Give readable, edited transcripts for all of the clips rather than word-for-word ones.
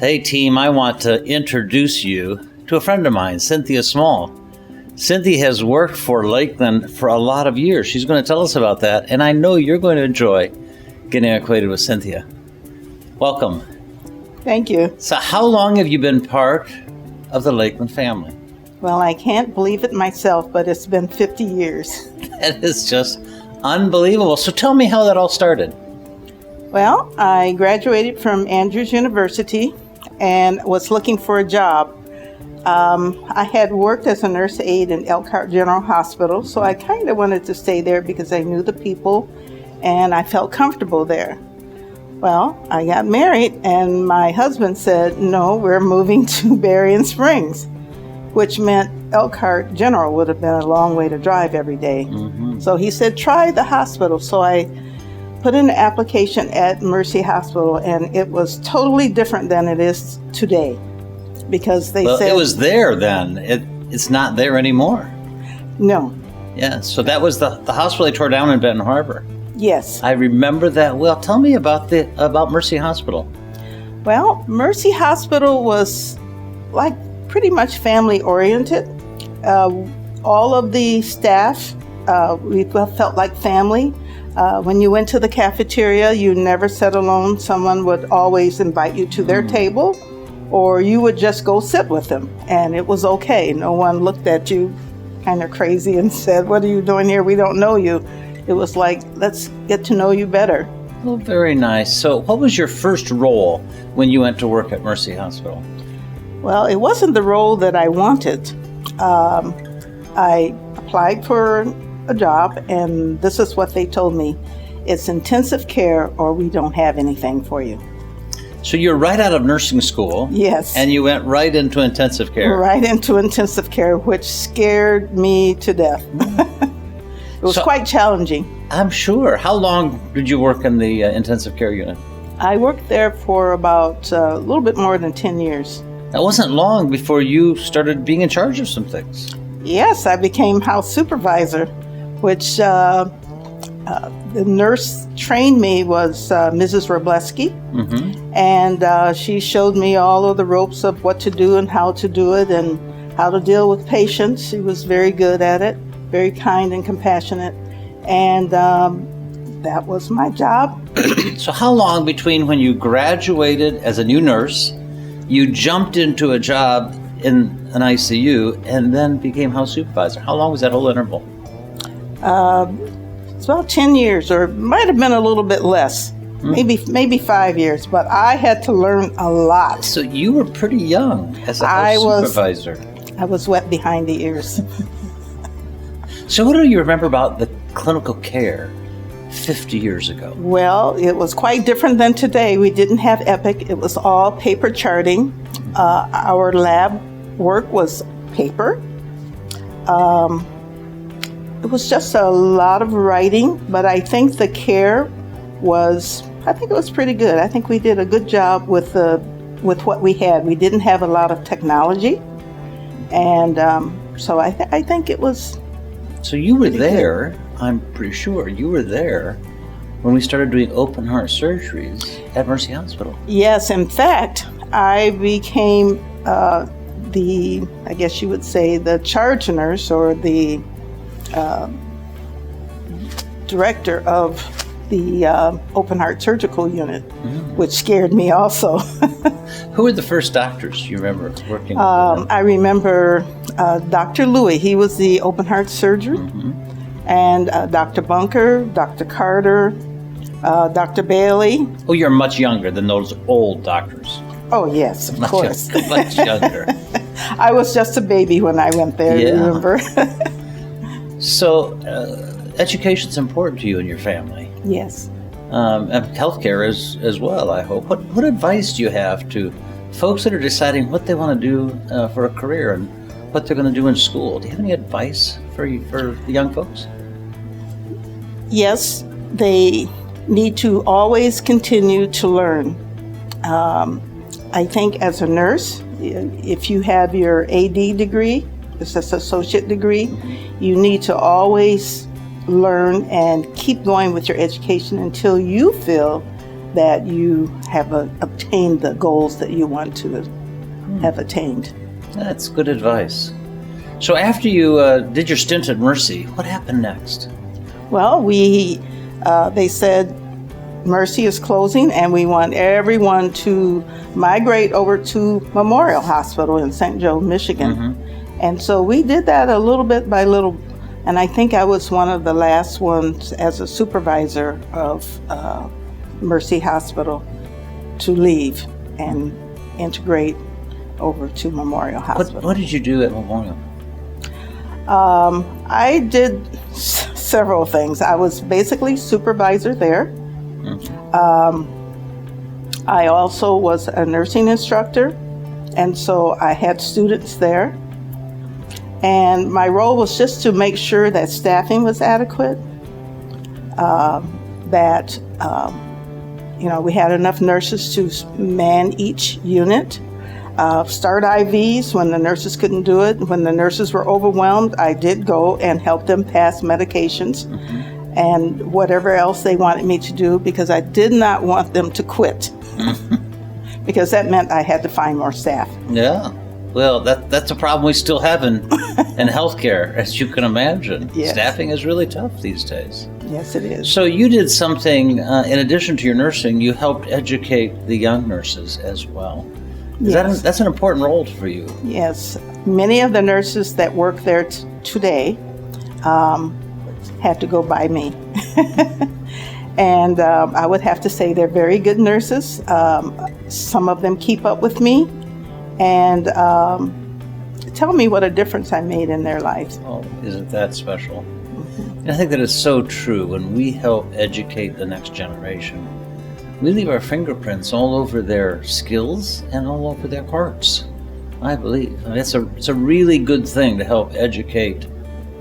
Hey team, I want to introduce you to a friend of mine, Cynthia Small. Cynthia has worked for Lakeland for a lot of years. She's going to tell us about that, and I know you're going to enjoy getting acquainted with Cynthia. Welcome. Thank you. So how long have you been part of the Lakeland family? Well, I can't believe it myself, but it's been 50 years. That is just unbelievable. So tell me how that all started. Well, I graduated from Andrews University and was looking for a job. I had worked as a nurse aide in Elkhart General Hospital, so I kind of wanted to stay there because I knew the people and I felt comfortable there. Well, I got married and my husband said, no, we're moving to Berrien Springs, which meant Elkhart General would have been a long way to drive every day. Mm-hmm. So he said, try the hospital. So I put in an application at Mercy Hospital, and it was totally different than it is today because they said... it was there then. It's not there anymore. No. Yeah, so that was the hospital they tore down in Benton Harbor. Yes. I remember that well. Tell me about Mercy Hospital. Well, Mercy Hospital was like pretty much family oriented. All of the staff, we felt like family. When you went to the cafeteria, you never sat alone. Someone would always invite you to their table, or you would just go sit with them, and it was okay. No one looked at you kind of crazy and said, what are you doing here? We don't know you. It was like, let's get to know you better. Oh, very nice. So what was your first role when you went to work at Mercy Hospital? Well, it wasn't the role that I wanted. I applied for a job, and this is what they told me. It's intensive care or we don't have anything for you. So you're right out of nursing school. Yes. And you went right into intensive care. Right into intensive care, which scared me to death. It was quite challenging. I'm sure. How long did you work in the intensive care unit? I worked there for about a little bit more than 10 years. That wasn't long before you started being in charge of some things. Yes, I became house supervisor, which the nurse trained me was Mrs. Robleski, and she showed me all of the ropes of what to do and how to do it and how to deal with patients. She was very good at it, very kind and compassionate, and that was my job. So how long between when you graduated as a new nurse, you jumped into a job in an ICU, and then became house supervisor? How long was that whole interval? It's about 10 years, or it might have been a little bit less, maybe 5 years, but I had to learn a lot. So you were pretty young as a house supervisor. I was wet behind the ears. So what do you remember about the clinical care 50 years ago? Well, it was quite different than today. We didn't have Epic. It was all paper charting. Our lab work was paper. It was just a lot of writing, but I think the care was pretty good. I think we did a good job with what we had. We didn't have a lot of technology, and so I think it was. So you were there, good. I'm pretty sure you were there when we started doing open heart surgeries at Mercy Hospital. Yes, in fact, I became I guess you would say the charge nurse or the director of the open heart surgical unit, which scared me also. Who were the first doctors you remember working with? I remember Dr. Louis. He was the open heart surgeon. And Dr. Bunker, Dr. Carter, Dr. Bailey. Oh, you're much younger than those old doctors. Oh, yes, of course. Much younger. I was just a baby when I went there, remember? So, education's important to you and your family. Yes. And healthcare is as well, I hope. What advice do you have to folks that are deciding what they want to do for a career and what they're going to do in school? Do you have any advice for the young folks? Yes, they need to always continue to learn. I think as a nurse, if you have your AD degree, it's an associate degree, you need to always learn and keep going with your education until you feel that you have obtained the goals that you want to have attained. That's good advice. So after you did your stint at Mercy, what happened next? Well, they said Mercy is closing, and we want everyone to migrate over to Memorial Hospital in St. Joe, Michigan. Mm-hmm. And so we did that a little bit by little, and I think I was one of the last ones as a supervisor of Mercy Hospital to leave and integrate over to Memorial Hospital. What did you do at Memorial? I did several things. I was basically supervisor there. Mm-hmm. I also was a nursing instructor, and so I had students there. And my role was just to make sure that staffing was adequate, that we had enough nurses to man each unit. Start IVs when the nurses couldn't do it. When the nurses were overwhelmed, I did go and help them pass medications and whatever else they wanted me to do, because I did not want them to quit because that meant I had to find more staff. Yeah. Well, that's a problem we still have in healthcare, as you can imagine. Yes. Staffing is really tough these days. Yes, it is. So you did something, in addition to your nursing, you helped educate the young nurses as well. Yes. That's an important role for you. Yes. Many of the nurses that work there today had to go by me. And I would have to say they're very good nurses. Some of them keep up with me and tell me what a difference I made in their lives. Oh, isn't that special? And I think that is so true. When we help educate the next generation, we leave our fingerprints all over their skills and all over their hearts, I believe. I mean, it's a really good thing to help educate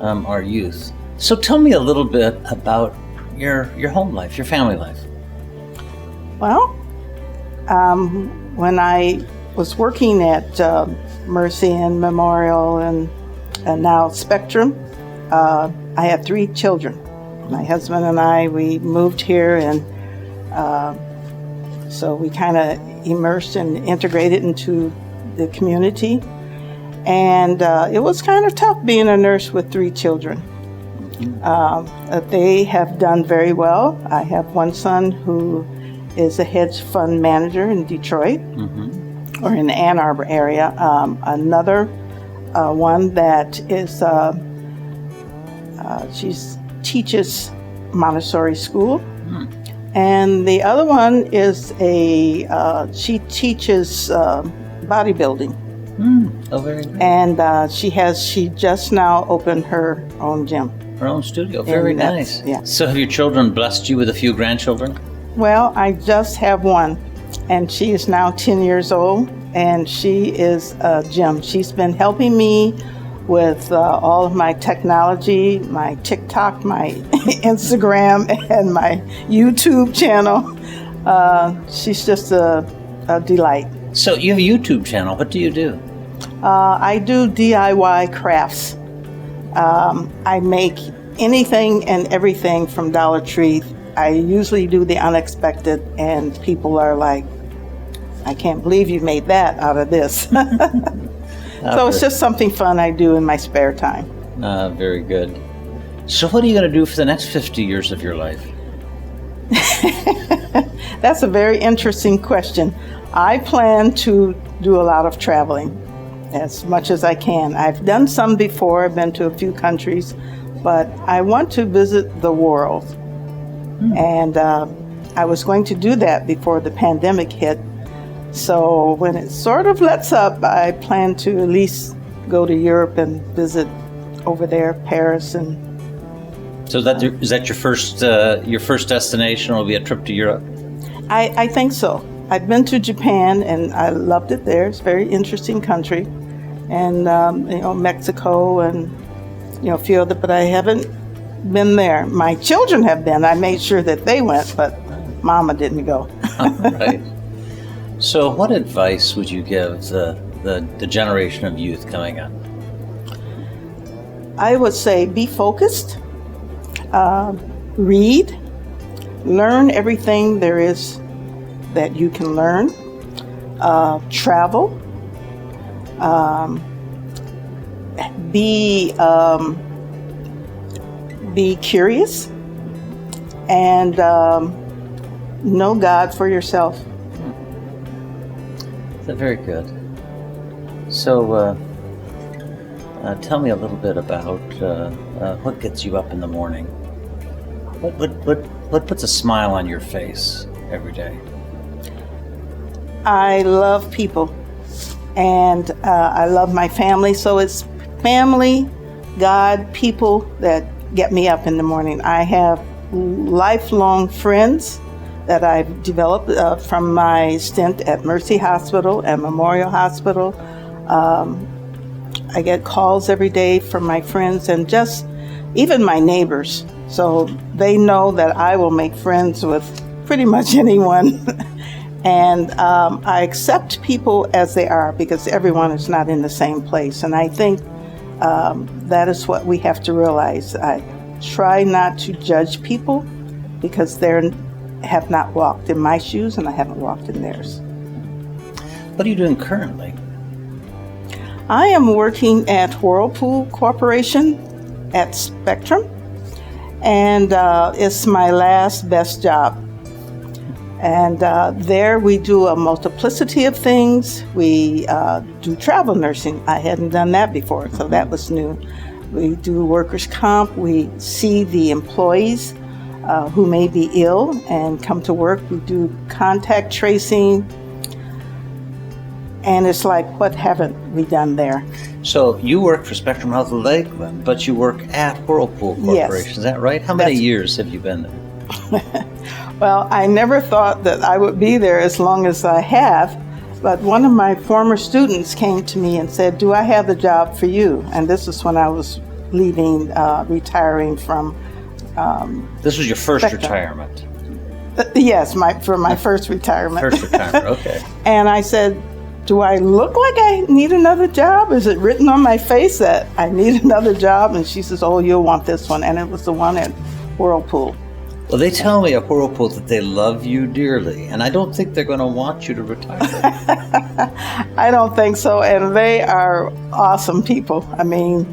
our youth. So tell me a little bit about your home life, your family life. Well, when I was working at Mercy and Memorial and now Spectrum, I had 3 children. My husband and I, we moved here, and so we kind of immersed and integrated into the community. And it was kind of tough being a nurse with 3 children. They have done very well. I have one son who is a hedge fund manager in Detroit, or in the Ann Arbor area. Another one that is, she teaches Montessori school. And the other one is she teaches bodybuilding. Oh, very good. And she just now opened her own gym. Her own studio. Very nice. Yeah. So have your children blessed you with a few grandchildren? Well, I just have one, and she is now 10 years old, and she is a gem. She's been helping me with all of my technology, my TikTok, my Instagram, and my YouTube channel. She's just a delight. So you have a YouTube channel. What do you do? I do DIY crafts. I make anything and everything from Dollar Tree. I usually do the unexpected, and people are like, I can't believe you made that out of this. So it's just something fun I do in my spare time. Very good. So what are you going to do for the next 50 years of your life? That's a very interesting question. I plan to do a lot of traveling as much as I can. I've done some before. I've been to a few countries, but I want to visit the world. And I was going to do that before the pandemic hit. So when it sort of lets up, I plan to at least go to Europe and visit over there, Paris. And so is that your first destination will be a trip to Europe? I think so. I've been to Japan, and I loved it there. It's a very interesting country. And, Mexico and, a few other, but I haven't been there. My children have been. I made sure that they went, but Mama didn't go. All right. So what advice would you give the generation of youth coming up? I would say be focused, read, learn everything there is that you can learn, travel, be curious, and know God for yourself. That's very good. So, tell me a little bit about what gets you up in the morning. What puts a smile on your face every day? I love people, and I love my family. So it's family, God, people that get me up in the morning. I have lifelong friends that I've developed from my stint at Mercy Hospital and Memorial Hospital. I get calls every day from my friends and just even my neighbors. So they know that I will make friends with pretty much anyone. And I accept people as they are because everyone is not in the same place. And I think that is what we have to realize. I try not to judge people because they have not walked in my shoes and I haven't walked in theirs. What are you doing currently? I am working at Whirlpool Corporation at Spectrum, and it's my last best job. And there we do a multiplicity of things. We do travel nursing. I hadn't done that before, so that was new. We do workers' comp. We see the employees who may be ill and come to work. We do contact tracing. And it's like, what haven't we done there? So you work for Spectrum Health Lakeland, but you work at Whirlpool Corporation. Yes. Is that right? How many years have you been there? Well, I never thought that I would be there as long as I have, but one of my former students came to me and said, do I have the job for you? And this is when I was leaving, retiring from This was your first Spectrum. Retirement? Yes, for my first retirement. First retirement, okay. And I said, do I look like I need another job? Is it written on my face that I need another job? And she says, oh, you'll want this one. And it was the one at Whirlpool. Well, they tell me at Whirlpool that they love you dearly, and I don't think they're going to want you to retire. I don't think so, and they are awesome people. I mean,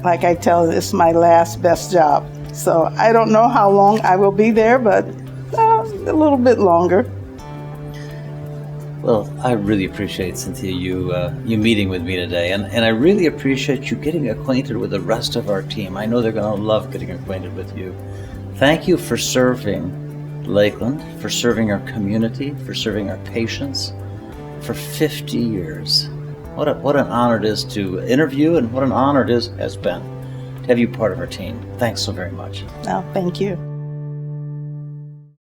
like I tell you, it's my last best job. So I don't know how long I will be there, but a little bit longer. Well, I really appreciate, Cynthia, you meeting with me today, and I really appreciate you getting acquainted with the rest of our team. I know they're going to love getting acquainted with you. Thank you for serving Lakeland, for serving our community, for serving our patients for 50 years. What an honor it is to interview, and what an honor it has been to have you part of our team. Thanks so very much. Oh, thank you.